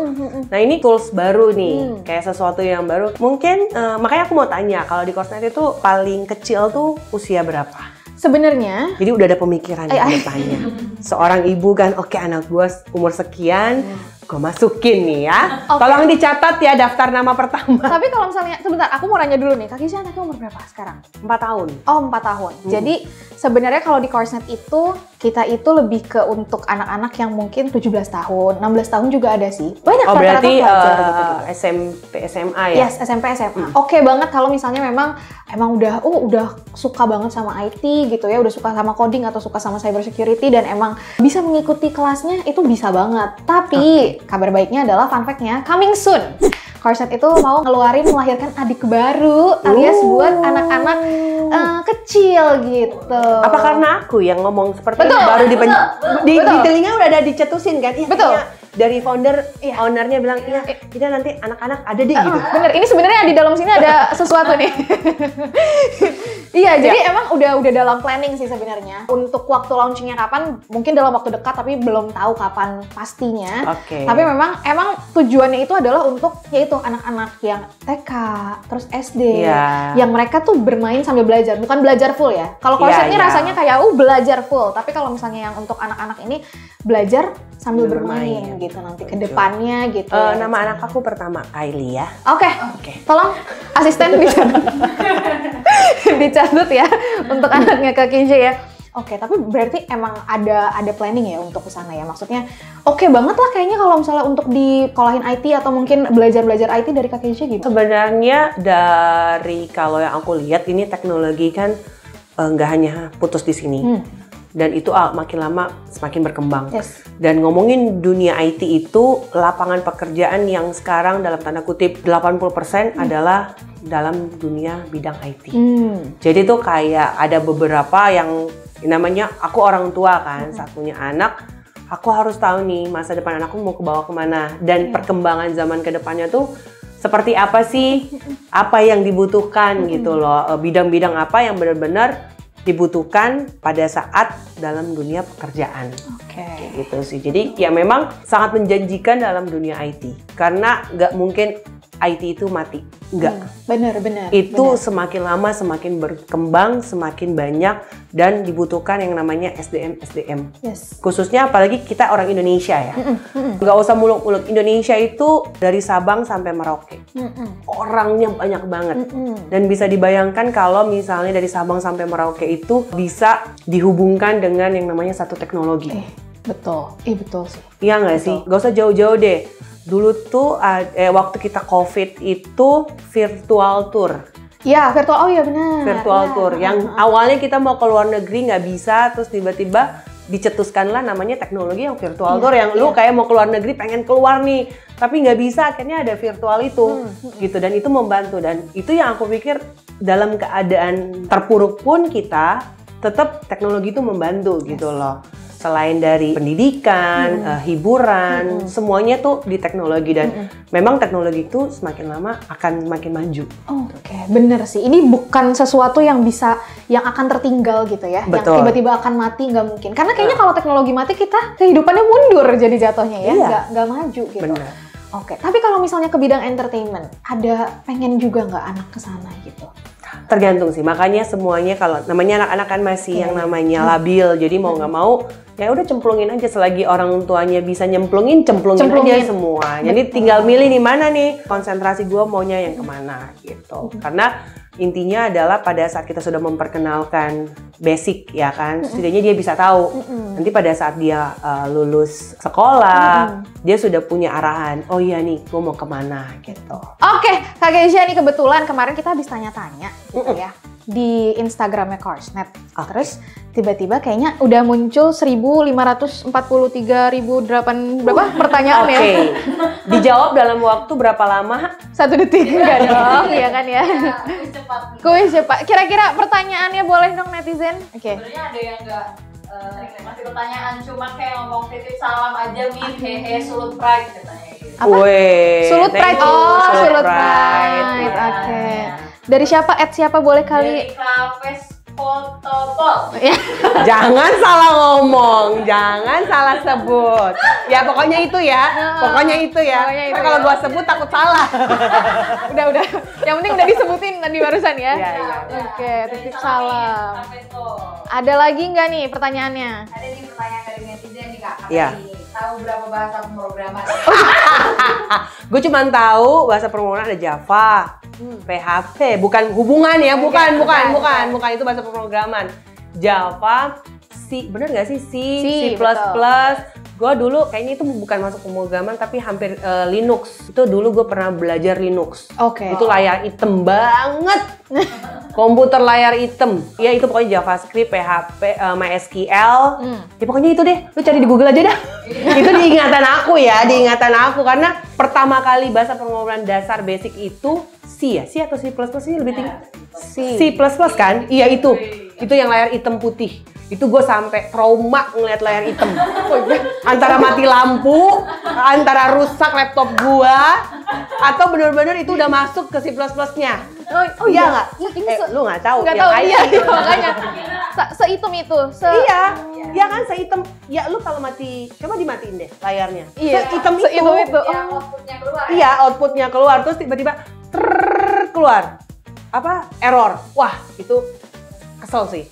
Nah ini tools baru nih, kayak sesuatu yang baru. Mungkin makanya aku mau tanya, kalau di Cosnet itu paling kecil tuh usia berapa? Sebenarnya, Jadi udah ada pemikiran ke depannya. Seorang ibu kan, oke anak gue umur sekian, gue masukin nih ya. Tolong dicatat ya daftar nama pertama. tapi kalau misalnya, sebentar, aku mau nanya dulu nih, Kak Keisha anaknya umur berapa sekarang? 4 tahun. Oh, 4 tahun. Jadi sebenarnya kalau di Cosnet itu, kita itu lebih ke untuk anak-anak yang mungkin 17 tahun, 16 tahun juga ada sih. Banyak Oh rata-rata berarti pelajar gitu. SMP, SMA ya? Yes, SMP, SMA. Oke banget kalau misalnya memang udah suka banget sama IT gitu ya, udah suka sama coding atau suka sama cyber security dan emang bisa mengikuti kelasnya, itu bisa banget. Tapi kabar baiknya adalah fun fact-nya coming soon. Cosnet itu mau melahirkan adik baru alias buat anak-anak kecil gitu. Apa karena aku yang ngomong seperti Betul, itu baru di betul. telinga udah ada dicetusin kan? Iya, Betul. kayaknya dari ownernya bilang, iya kita nanti anak-anak ada deh gitu. Bener, ini sebenarnya di dalam sini ada sesuatu nih. Iya, jadi emang udah dalam planning sih sebenarnya. Untuk waktu launchingnya kapan, mungkin dalam waktu dekat, tapi belum tahu kapan pastinya. Oke. Tapi emang tujuannya itu adalah untuk yaitu anak-anak yang TK, terus SD, yang mereka tuh bermain sambil belajar, bukan belajar full ya. Kalau konsepnya rasanya kayak belajar full, tapi kalau misalnya yang untuk anak-anak ini belajar sambil bermain gitu nanti ke depannya gitu. Nama anak aku pertama Kylie ya. Oke. Tolong asisten dicatat ya untuk anaknya Kak Keisha ya. Oke, tapi berarti emang ada planning ya untuk ke sana ya. Maksudnya oke banget lah kayaknya kalau misalnya untuk dikolahin IT atau mungkin belajar IT dari Kak Keisha gitu. Sebenarnya dari kalau yang aku lihat ini teknologi kan nggak hanya putus di sini. Dan itu makin lama semakin berkembang. Dan ngomongin dunia IT itu, lapangan pekerjaan yang sekarang dalam tanda kutip 80% adalah dalam dunia bidang IT. Jadi tuh kayak ada beberapa yang namanya aku orang tua kan, saat punya anak, aku harus tahu nih masa depan anakku mau kebawa kemana. Dan perkembangan zaman ke depannya tuh seperti apa sih, apa yang dibutuhkan gitu loh, bidang-bidang apa yang benar-benar dibutuhkan pada saat dalam dunia pekerjaan. Kayak gitu sih. Jadi ya memang sangat menjanjikan dalam dunia IT. Karena nggak mungkin IT itu mati. Nggak. Benar. Itu semakin lama semakin berkembang, semakin banyak dan dibutuhkan yang namanya SDM. Khususnya apalagi kita orang Indonesia ya. Nggak usah muluk-muluk. Indonesia itu dari Sabang sampai Merauke. Orangnya banyak banget. Dan bisa dibayangkan kalau misalnya dari Sabang sampai Merauke itu bisa dihubungkan dengan yang namanya satu teknologi. Betul sih. Iya nggak sih? Gak usah jauh-jauh deh. Dulu tuh waktu kita COVID itu virtual tour. Ya, virtual. Oh iya benar. Virtual tour. Yang awalnya kita mau ke luar negeri nggak bisa, terus tiba-tiba dicetuskanlah namanya teknologi yang virtual tour. Yang lu kayak mau ke luar negeri pengen keluar nih, tapi nggak bisa. Akhirnya ada virtual itu, gitu. Dan itu membantu. Dan itu yang aku pikir dalam keadaan terpuruk pun kita tetap teknologi itu membantu gitu loh. Selain dari pendidikan, hiburan, semuanya tuh di teknologi dan memang teknologi itu semakin lama akan makin maju. Oke, bener sih. Ini bukan sesuatu yang akan tertinggal gitu ya. Betul. Yang tiba-tiba akan mati, nggak mungkin. Karena kayaknya kalau teknologi mati kita kehidupannya mundur jadi jatuhnya ya, nggak maju gitu. Bener. Oke, tapi kalau misalnya ke bidang entertainment, ada pengen juga nggak anak ke sana gitu? Tergantung sih, makanya semuanya kalau namanya anak-anak kan masih yang namanya labil, jadi mau nggak mau ya udah cemplungin aja, selagi orang tuanya bisa cemplungin aja semua. Jadi tinggal milih nih mana nih konsentrasi gue maunya yang kemana gitu. Karena intinya adalah pada saat kita sudah memperkenalkan basic ya kan, setidaknya dia bisa tahu. Nanti pada saat dia lulus sekolah, dia sudah punya arahan. Oh iya nih, gue mau kemana gitu. Oke, Kak Kezia nih kebetulan kemarin kita habis tanya-tanya gitu ya di Instagramnya Coursenet. Terus tiba-tiba kayaknya udah muncul 1.543.008 berapa pertanyaan ya? Oke, dijawab dalam waktu berapa lama? 1 detik enggak dong, ya kan ya? Kuis cepat. Kuis cepat. Kira-kira pertanyaannya boleh dong netizen? Oke. Sebenarnya ada yang nggak masih pertanyaan, cuma kayak ngomong titip salam aja, Min, hehe, sulut pride katanya gitu. Apa? Weh, Sulut thank Pride. you, Oh, Sulut Pride. Pride. Ya. Oke. Dari siapa? Siapa boleh kali? Dari Kafes Fotopol. Ya. Jangan salah ngomong, jangan salah sebut. Ya pokoknya itu ya, pokoknya itu ya. Pokoknya itu Ntar kalau ya. gua sebut takut salah. Udah. Yang penting udah disebutin tadi barusan ya. Iya, iya. Oke, titip salam. Kafesto. Ada lagi nggak nih pertanyaannya? Ada nih pertanyaan dari netizen nih Kak. Kata Iya. ini, tahu berapa bahasa pemrograman? Gue cuma tahu bahasa pemrograman ada Java, PHP, bukan hubungan ya, bukan itu bahasa pemrograman. Java, C, bener nggak sih? C, C++. Gue dulu kayaknya itu bukan masuk pemrograman tapi hampir Linux. Itu dulu gue pernah belajar Linux. Oke. Itu layar hitam banget. Komputer layar hitam. Ya itu pokoknya JavaScript, PHP, MySQL. Ya pokoknya itu deh. Lu cari di Google aja dah. Itu diingatan aku ya, diingatan aku. Karena pertama kali bahasa pemrograman dasar basic itu C ya? C atau C++ sih lebih tinggi? C++ kan? Iya itu. Itu yang layar hitam putih. Itu gue sampai trauma ngeliat layar hitam. Antara mati lampu, antara rusak laptop gue, atau bener-bener itu udah masuk ke C++-nya. Oh Iya iya nggak? Lu nggak tahu. Nggak yang tahu IT iya itu. makanya. Sehitam itu. Iya, ya kan sehitam. Ya lu kalau mati, coba dimatiin deh layarnya. Iya, Sehitam itu. sehitam itu. Yang outputnya keluar. Iya, outputnya keluar terus tiba-tiba keluar. Apa? Error. Wah, itu kesel sih.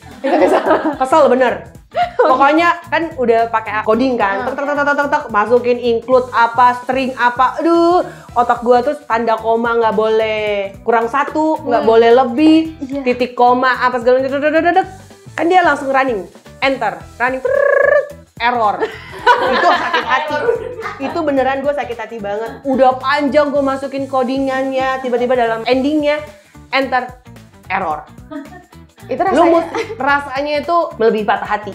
Kesel bener. Pokoknya kan udah pakai coding kan, tek, masukin include apa, string apa, aduh, otak gua tuh tanda koma nggak boleh kurang 1, nggak boleh lebih, titik koma apa segala macam, kan dia langsung running, enter, running, error. Itu sakit hati. Itu beneran gue sakit hati banget. Udah panjang gue masukin codingannya, tiba-tiba dalam endingnya enter, error. Itu rasanya itu melebihi patah hati.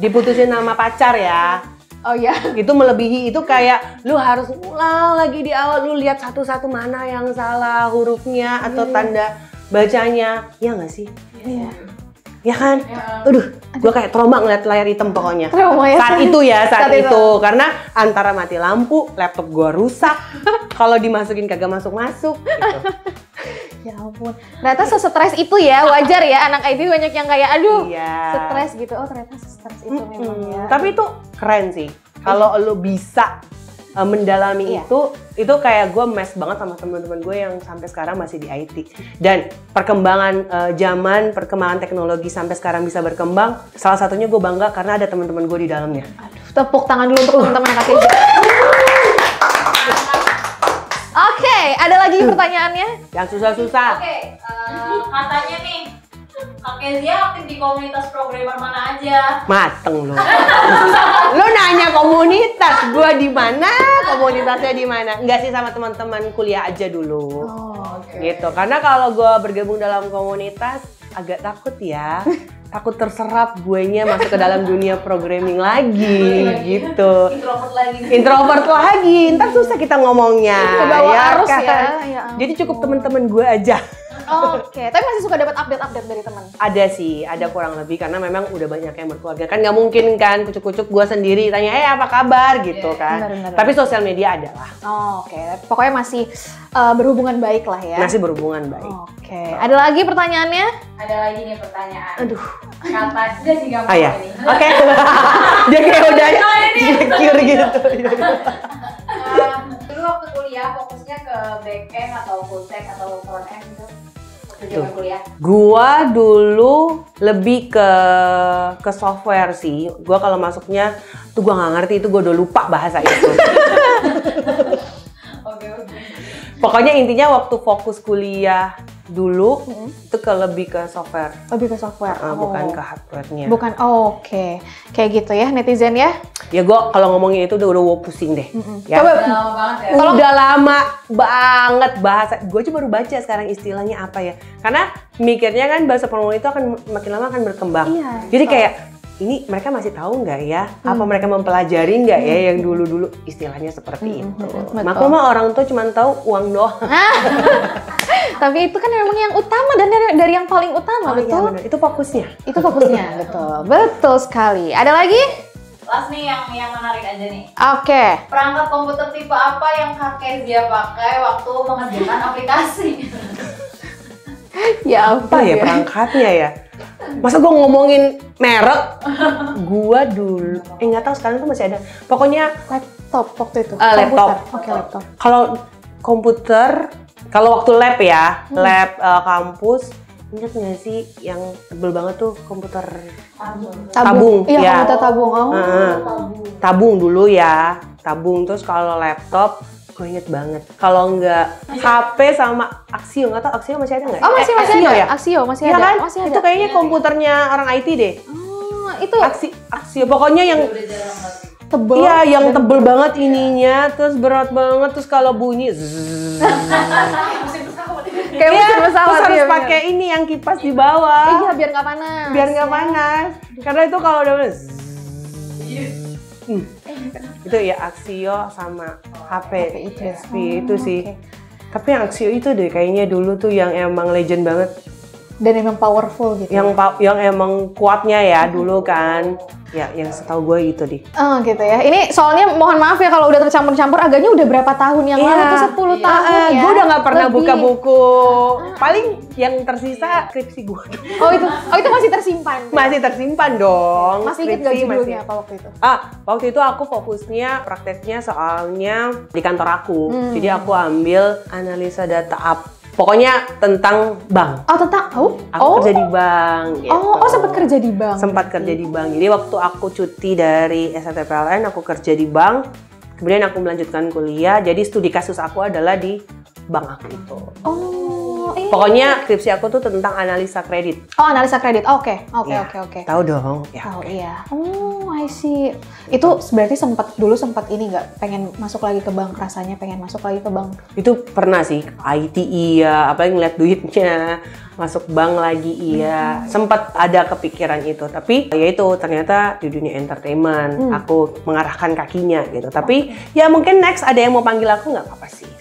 Diputusin sama pacar ya. Oh iya. Itu melebihi, itu kayak lu harus ulang lagi di awal, lu lihat satu-satu mana yang salah hurufnya atau tanda bacanya. Ya nggak sih? Iya. Ya kan? Aduh, gue kayak trauma ngeliat layar hitam pokoknya. Trauma ya? Saat itu ya, saat itu. Karena antara mati lampu, laptop gue rusak. Kalau dimasukin kagak masuk-masuk gitu. Ya ampun. Ternyata sesetres itu ya, wajar ya anak IT banyak yang kayak aduh, Iya. stres gitu. Oh ternyata sesetres itu memang ya. Tapi itu keren sih. Kalau lo bisa mendalami itu kayak gue mes banget sama teman-teman gue yang sampai sekarang masih di IT. Dan perkembangan zaman, perkembangan teknologi sampai sekarang bisa berkembang. Salah satunya gue bangga karena ada teman-teman gue di dalamnya. Aduh, tepuk tangan dulu untuk teman-teman anak IT. Oke, ada lagi pertanyaannya? Yang susah-susah. Oke, katanya nih, Kak Kezia aktif di komunitas programmer mana aja? Mateng lo. Lo nanya komunitas, gua di mana? Komunitasnya di mana? Enggak sih, sama teman-teman kuliah aja dulu. Oh, Gitu. Karena kalau gua bergabung dalam komunitas agak takut ya. Takut terserap guenya masuk ke dalam dunia programming lagi gitu. Introvert lagi. Ntar susah kita ngomongnya. Kebawa arus kan? ya. Ya Jadi cukup teman-teman gue aja. Oke, tapi masih suka dapat update-update dari teman. Ada sih, ada kurang lebih karena memang udah banyak yang berkeluarga. Kan nggak mungkin kan kucuk-kucuk gue sendiri tanya, apa kabar gitu kan. Benar. Tapi sosial media ada lah. Oke, pokoknya masih berhubungan baik lah ya. Masih berhubungan baik. Oke, ada lagi pertanyaannya? Ada lagi nih pertanyaan. Aduh. Kata dia sih gampang Ya. ini. Oke. Dia kayak udah insecure gitu. Dulu waktu kuliah fokusnya ke back end atau full stack atau front end gitu? Tujuan kuliah? Gua dulu lebih ke software sih. Gua kalau masuknya tuh gua nggak ngerti, itu gua udah lupa bahasa itu. Oke. Pokoknya intinya waktu fokus kuliah dulu itu lebih ke software. Lebih ke software. Bukan ke hardware-nya. Bukan. Oke. Kayak gitu ya netizen ya. Ya gua kalau ngomongin itu udah pusing deh. Ya. Coba Udah lama banget ya? Udah lama banget bahasa. Gue aja baru baca sekarang istilahnya apa ya. Karena mikirnya kan bahasa pemrograman itu akan makin lama akan berkembang. Iya, Jadi kayak ini mereka masih tahu nggak ya? Apa mereka mempelajari nggak ya yang dulu-dulu istilahnya seperti itu. betul. Maklum mah orang tua cuma tahu uang doang. Tapi itu kan memang yang utama dan dari yang paling utama, betul? Iya benar. Itu fokusnya. Itu fokusnya, betul. Betul sekali. Ada lagi? Last nih yang menarik aja nih. Oke. Perangkat komputer tipe apa yang kakek dia pakai waktu mengerjakan aplikasi? Ya Apa ya perangkatnya ya? Masa gue ngomongin merek? Gua dulu, nggak tahu sekarang tuh masih ada. Pokoknya Laptop waktu itu. laptop. Komputer. Oke, laptop. Kalau komputer, kalau waktu lab ya, lab kampus, ingat nggak sih yang tebel banget tuh komputer tabung? Iya, ya. komputer tabung. Oh. Tabung dulu ya, tabung. Terus kalau laptop, gue inget banget. Kalau nggak HP sama Axio, nggak tahu Axio masih ada nggak? Oh, masih Axio ada. ya? Axio masih Iya ada. kan? Masih ada. Itu kayaknya komputernya orang IT deh. Oh, itu Axio, pokoknya yang Udah jarang banget. tebel. iya, yang tebel banget ininya, terus berat banget, terus kalau bunyi zzz. Kayak Iya, mesin pesawat. terus harus iya, bener. pakai ini yang kipas di bawah. Iya, biar nggak panas. Biar nggak panas. Karena itu kalau udah zzz, itu ya Axio sama HP itu ya. XP itu sih. Oke. Tapi yang Axio itu deh kayaknya dulu tuh yang emang legend banget. Dan emang powerful gitu. Yang emang kuatnya ya dulu kan. Ya, yang setahu gue gitu deh. Oh gitu ya. Ini soalnya mohon maaf ya kalau udah tercampur-campur agaknya udah berapa tahun yang lalu tuh 10 tahun ya. Gue udah nggak pernah Lebih. buka buku. Paling yang tersisa skripsi gue. Oh itu masih tersimpan. Masih tersimpan dong. Masih inget gak Skripsi judulnya masih. apa waktu itu? Waktu itu aku fokusnya prakteknya soalnya di kantor aku. Jadi aku ambil analisa data pokoknya tentang bank. Oh tentang Aku kerja di bank. Gitu. Oh sempat kerja di bank. Sempat kerja di bank. Jadi waktu aku cuti dari SNMPTN, aku kerja di bank. Kemudian aku melanjutkan kuliah. Jadi studi kasus aku adalah di bank aku itu. Oh iya. Pokoknya skripsi aku tuh tentang analisa kredit. Oh analisa kredit. Oke. Ya, tahu dong. Ya. Oh iya. Oh I see. Itu berarti sempat ini nggak pengen masuk lagi ke bank, rasanya pengen masuk lagi ke bank. Itu pernah sih, IT iya, apalagi ngeliat duitnya, masuk bank lagi iya. Sempat ada kepikiran itu, tapi ya itu ternyata di dunia entertainment aku mengarahkan kakinya gitu. Tapi ya mungkin next ada yang mau panggil aku nggak apa-apa sih.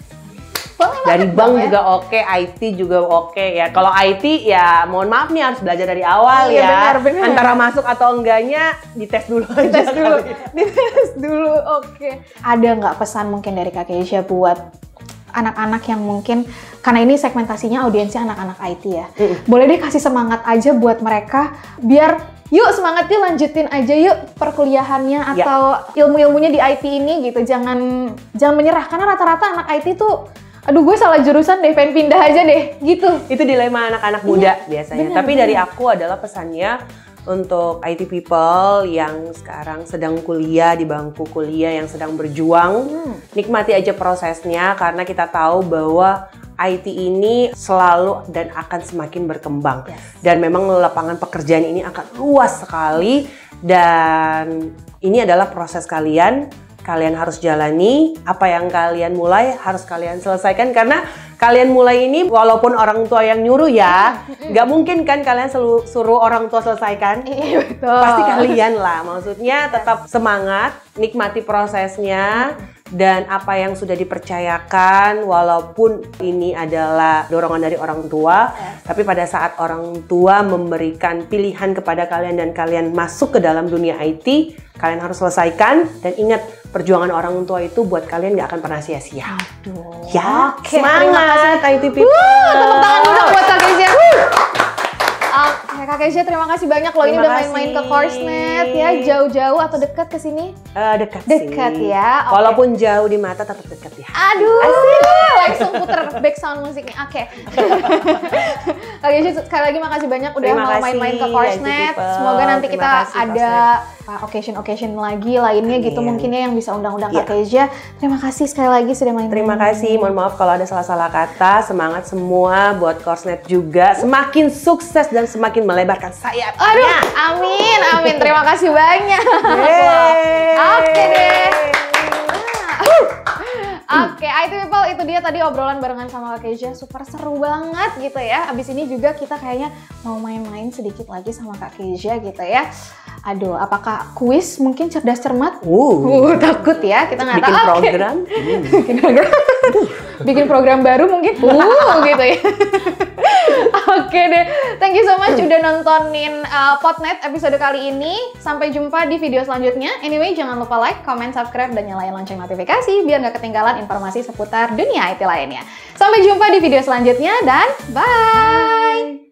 Dari bank juga oke, IT juga oke ya. Kalau IT ya mohon maaf nih harus belajar dari awal Iya, ya. benar. Antara masuk atau enggaknya dites dulu aja. Dites dulu. Oke. Ada nggak pesan mungkin dari Kak Keisha buat anak-anak yang mungkin, karena ini segmentasinya audiensnya anak-anak IT ya. Boleh deh kasih semangat aja buat mereka biar yuk semangat yuk lanjutin aja yuk perkuliahannya atau ilmu-ilmunya di IT ini gitu. Jangan menyerah karena rata-rata anak IT tuh aduh gue salah jurusan deh, pengen pindah aja deh gitu. Itu dilema anak-anak muda biasanya. benar, Tapi dari aku adalah pesannya untuk IT people yang sekarang sedang kuliah di bangku kuliah, yang sedang berjuang, nikmati aja prosesnya karena kita tahu bahwa IT ini selalu dan akan semakin berkembang. Dan memang lapangan pekerjaan ini akan luas sekali dan ini adalah proses kalian harus jalani, apa yang kalian mulai harus kalian selesaikan karena kalian mulai ini walaupun orang tua yang nyuruh ya, nggak mungkin kan kalian suruh orang tua selesaikan. Iya betul. Pasti kalian lah, maksudnya tetap semangat, nikmati prosesnya dan apa yang sudah dipercayakan walaupun ini adalah dorongan dari orang tua, tapi pada saat orang tua memberikan pilihan kepada kalian dan kalian masuk ke dalam dunia IT, kalian harus selesaikan dan ingat perjuangan orang tua itu buat kalian nggak akan pernah sia-sia. Ya, Oke, semangat IT people. Tepuk tangan dulu buat Kak Keisha. Oke. Oke, Kak Kezia terima kasih banyak loh. Ini Terima udah main-main ke kasih. Korsnet ya. Jauh-jauh atau dekat ke sini? Dekat sih. Dekat ya. Oke. Walaupun jauh di mata tetap dekat ya. Aduh, langsung puter background musiknya. Oke. Kak Kezia sekali lagi makasih banyak udah Terima mau kasih, main-main ke Korsnet. People. Semoga nanti Terima kita kasih, ada occasion lagi lainnya gitu Amin. mungkin ya yang bisa undang-undang Iya. Kak Kezia. Terima kasih sekali lagi sudah main-main. Terima kasih, mohon maaf kalau ada salah-salah kata. Semangat semua buat Korsnet juga. Semakin sukses dan semakin melebarkan sayapnya. Aduh, amin, amin. Terima kasih banyak. Yeay. Oke deh. Oke, IT People, itu dia tadi obrolan barengan sama Kak Kezia. Super seru banget gitu ya. Abis ini juga kita kayaknya mau main-main sedikit lagi sama Kak Kezia gitu ya. Aduh, apakah kuis mungkin cerdas cermat? Takut ya, kita nggak Bikin tahu. Oke. program. Bikin program. Bikin program baru mungkin. Gitu ya. Oke deh, thank you so much udah nontonin Potnet episode kali ini. Sampai jumpa di video selanjutnya. Anyway, jangan lupa like, comment, subscribe, dan nyalain lonceng notifikasi biar nggak ketinggalan informasi seputar dunia IT lainnya. Sampai jumpa di video selanjutnya dan bye!